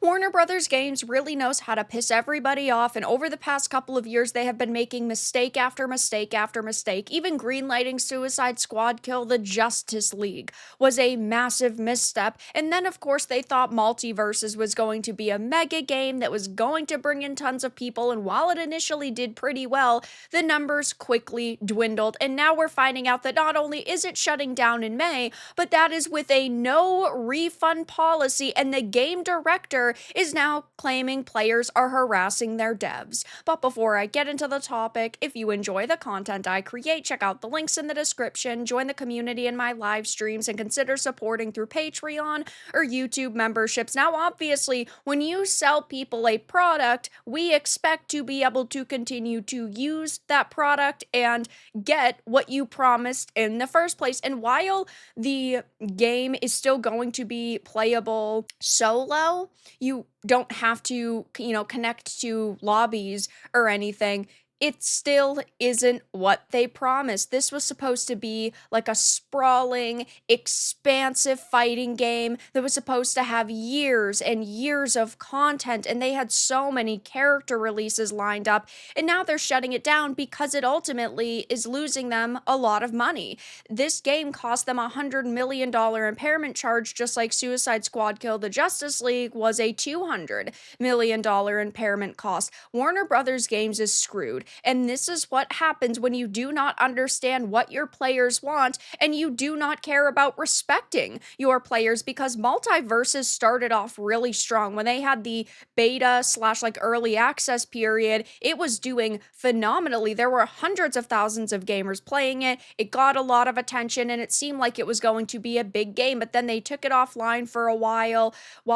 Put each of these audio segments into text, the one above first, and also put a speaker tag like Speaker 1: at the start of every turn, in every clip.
Speaker 1: Warner Brothers Games really knows how to piss everybody off, and over the past couple of years, they have been making mistake after mistake after mistake. Even greenlighting Suicide Squad Kill the Justice League was a massive misstep. And then, of course, they thought MultiVersus was going to be a mega game that was going to bring in tons of people, and while it initially did pretty well, the numbers quickly dwindled. And now we're finding out that not only is it shutting down in May, but that is with a no refund policy, and the game director is now claiming players are harassing their devs. But before I get into the topic, if you enjoy the content I create, check out the links in the description, join the community in my live streams, and consider supporting through Patreon or YouTube memberships. Now, obviously, when you sell people a product, we expect to be able to continue to use that product and get what you promised in the first place. And while the game is still going to be playable solo, you don't have to, connect to lobbies or anything. It still isn't what they promised. This was supposed to be like a sprawling, expansive fighting game that was supposed to have years and years of content, and they had so many character releases lined up, and now they're shutting it down because it ultimately is losing them a lot of money. This game cost them a $100 million impairment charge, just like Suicide Squad Kill the Justice League was a $200 million impairment cost. Warner Brothers Games is screwed. And this is what happens when you do not understand what your players want and you do not care about respecting your players, because MultiVersus started off really strong. When they had the beta slash early access period, it was doing phenomenally. There were hundreds of thousands of gamers playing it. It got a lot of attention and it seemed like it was going to be a big game, but then they took it offline for a while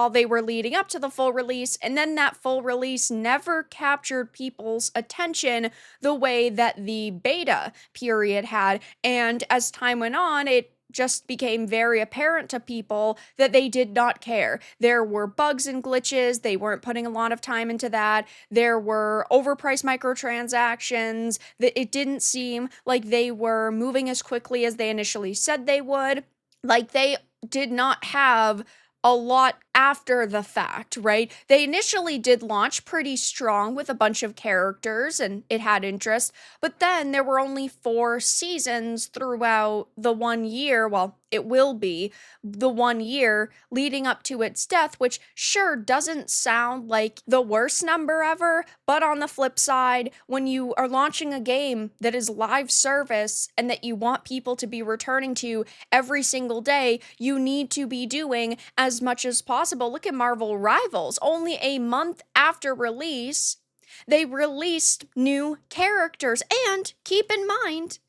Speaker 1: they were leading up to the full release, and then that full release never captured people's attention the way that the beta period had. And as time went on, it just became very apparent to people that they did not care. There were bugs and glitches. They weren't putting a lot of time into that. There were overpriced microtransactions. That it didn't seem like they were moving as quickly as they initially said they would. Like, they did not have a lot after the fact, right? They initially did launch pretty strong with a bunch of characters and it had interest, but then there were only 4 seasons throughout the 1 year. Well, it will be the 1 year leading up to its death, which sure doesn't sound like the worst number ever, but on the flip side, when you are launching a game that is live service and that you want people to be returning to every single day, you need to be doing as much as possible. Look at Marvel Rivals. Only a month after release, they released new characters. And keep in mind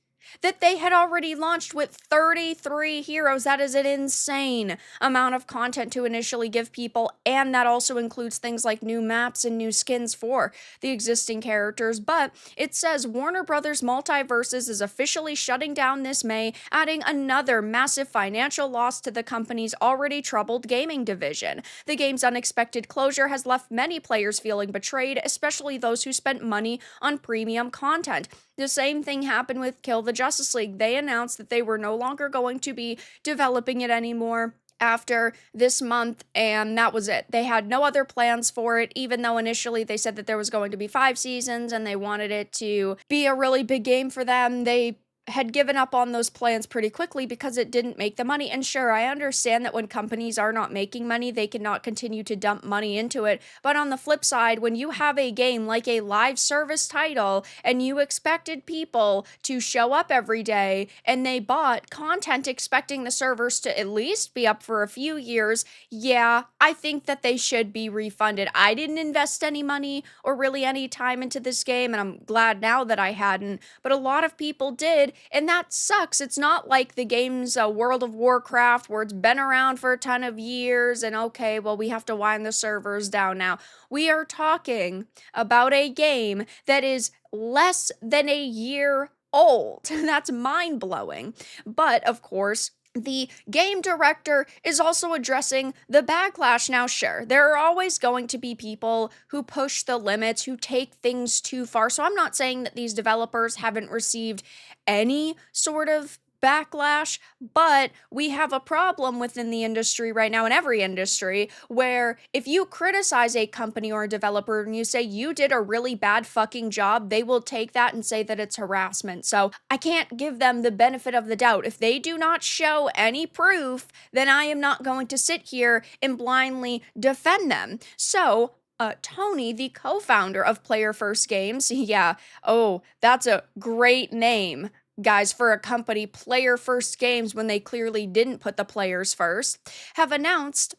Speaker 1: that they had already launched with 33 heroes. That is an insane amount of content to initially give people, and that also includes things like new maps and new skins for the existing characters. But it says Warner Brothers MultiVersus is officially shutting down this May, adding another massive financial loss to the company's already troubled gaming division. The game's unexpected closure has left many players feeling betrayed, especially those who spent money on premium content. The same thing happened with Kill the Justice League. They announced that they were no longer going to be developing it anymore after this month, and that was it. They had no other plans for it, even though initially they said that there was going to be 5 seasons and they wanted it to be a really big game for them. They had given up on those plans pretty quickly because it didn't make the money. And sure, I understand that when companies are not making money, they cannot continue to dump money into it. But on the flip side, when you have a game like a live service title and you expected people to show up every day and they bought content expecting the servers to at least be up for a few years, yeah, I think that they should be refunded. I didn't invest any money or really any time into this game, and I'm glad now that I hadn't, but a lot of people did. And that sucks. It's not like the game's World of Warcraft where it's been around for a ton of years and okay, well, we have to wind the servers down now. We are talking about a game that is less than a year old. That's mind-blowing. But of course, the game director is also addressing the backlash. Now, sure, there are always going to be people who push the limits, who take things too far. So I'm not saying that these developers haven't received any sort of backlash, but we have a problem within the industry right now, in every industry, where if you criticize a company or a developer and you say you did a really bad fucking job, they will take that and say that it's harassment. So I can't give them the benefit of the doubt. If they do not show any proof, then I am not going to sit here and blindly defend them. So Tony, the co-founder of Player First Games, yeah, oh, that's a great name, guys, for a company, Player First Games, when they clearly didn't put the players first, have announced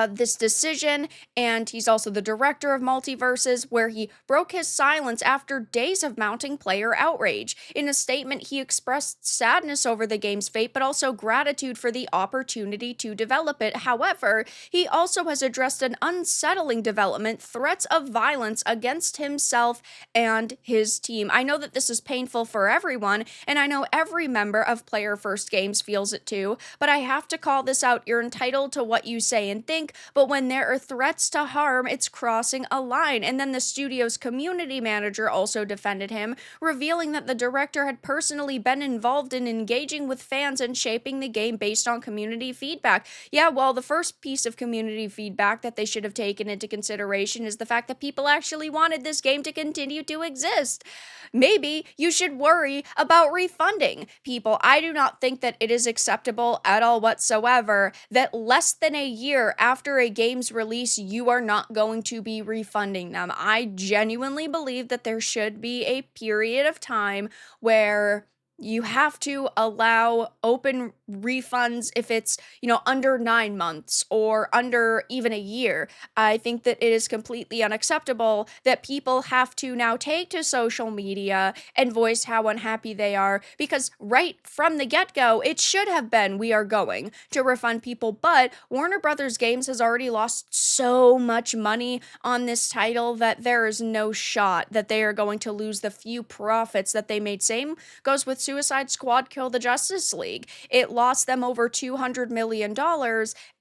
Speaker 1: this decision, and he's also the director of MultiVersus, where he broke his silence after days of mounting player outrage. In a statement, he expressed sadness over the game's fate, but also gratitude for the opportunity to develop it. However, he also has addressed an unsettling development: threats of violence against himself and his team. I know that this is painful for everyone, and I know every member of Player First Games feels it too, but I have to call this out. You're entitled to what you say and think, but when there are threats to harm, it's crossing a line. And then the studio's community manager also defended him, revealing that the director had personally been involved in engaging with fans and shaping the game based on community feedback. Yeah, well, the first piece of community feedback that they should have taken into consideration is the fact that people actually wanted this game to continue to exist. Maybe you should worry about refunding people. I do not think that it is acceptable at all whatsoever that less than a year after a game's release, you are not going to be refunding them. I genuinely believe that there should be a period of time where you have to allow open refunds if it's, under 9 months or under even a year. I think that it is completely unacceptable that people have to now take to social media and voice how unhappy they are, because right from the get-go, it should have been, we are going to refund people, but Warner Brothers Games has already lost so much money on this title that there is no shot that they are going to lose the few profits that they made. Same goes with Suicide Squad Kill the Justice League. It lost them over $200 million,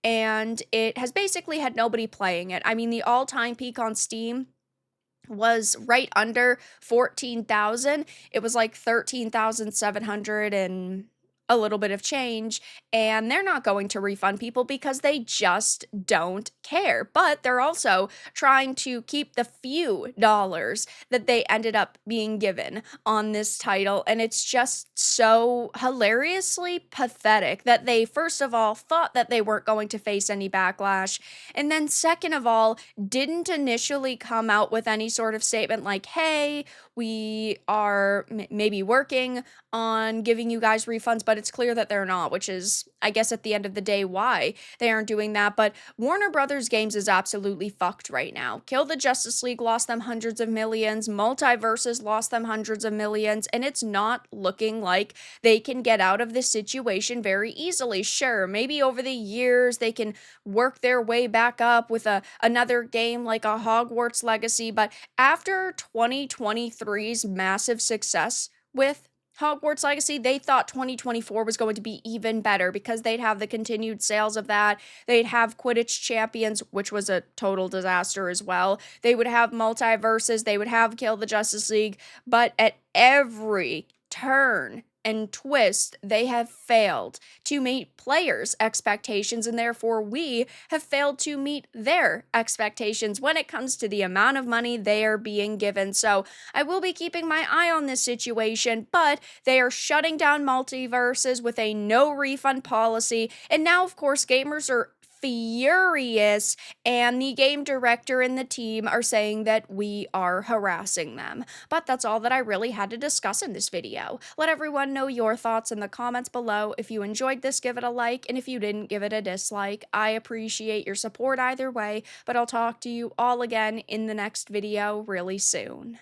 Speaker 1: and it has basically had nobody playing it. I mean, the all-time peak on Steam was right under 14,000. It was like 13,700 and a little bit of change, and they're not going to refund people because they just don't care. But they're also trying to keep the few dollars that they ended up being given on this title, and it's just so hilariously pathetic that they, first of all, thought that they weren't going to face any backlash, and then second of all, didn't initially come out with any sort of statement like, hey, we are maybe working on giving you guys refunds, but it's clear that they're not, which is, I guess, at the end of the day, why they aren't doing that. But Warner Brothers Games is absolutely fucked right now. Kill the Justice League lost them hundreds of millions. MultiVersus lost them hundreds of millions, and it's not looking like they can get out of this situation very easily. Sure, maybe over the years they can work their way back up with another game like a Hogwarts Legacy, but after 2023's massive success with Hogwarts Legacy, they thought 2024 was going to be even better because they'd have the continued sales of that. They'd have Quidditch Champions, which was a total disaster as well. They would have MultiVersus. They would have Kill the Justice League. But at every turn and twist, they have failed to meet players' expectations, and therefore we have failed to meet their expectations when it comes to the amount of money they are being given. So I will be keeping my eye on this situation, but they are shutting down MultiVersus with a no refund policy, and now, of course, gamers are furious, and the game director and the team are saying that we are harassing them. But that's all that I really had to discuss in this video. Let everyone know your thoughts in the comments below. If you enjoyed this, give it a like, and if you didn't, give it a dislike. I appreciate your support either way, but I'll talk to you all again in the next video really soon.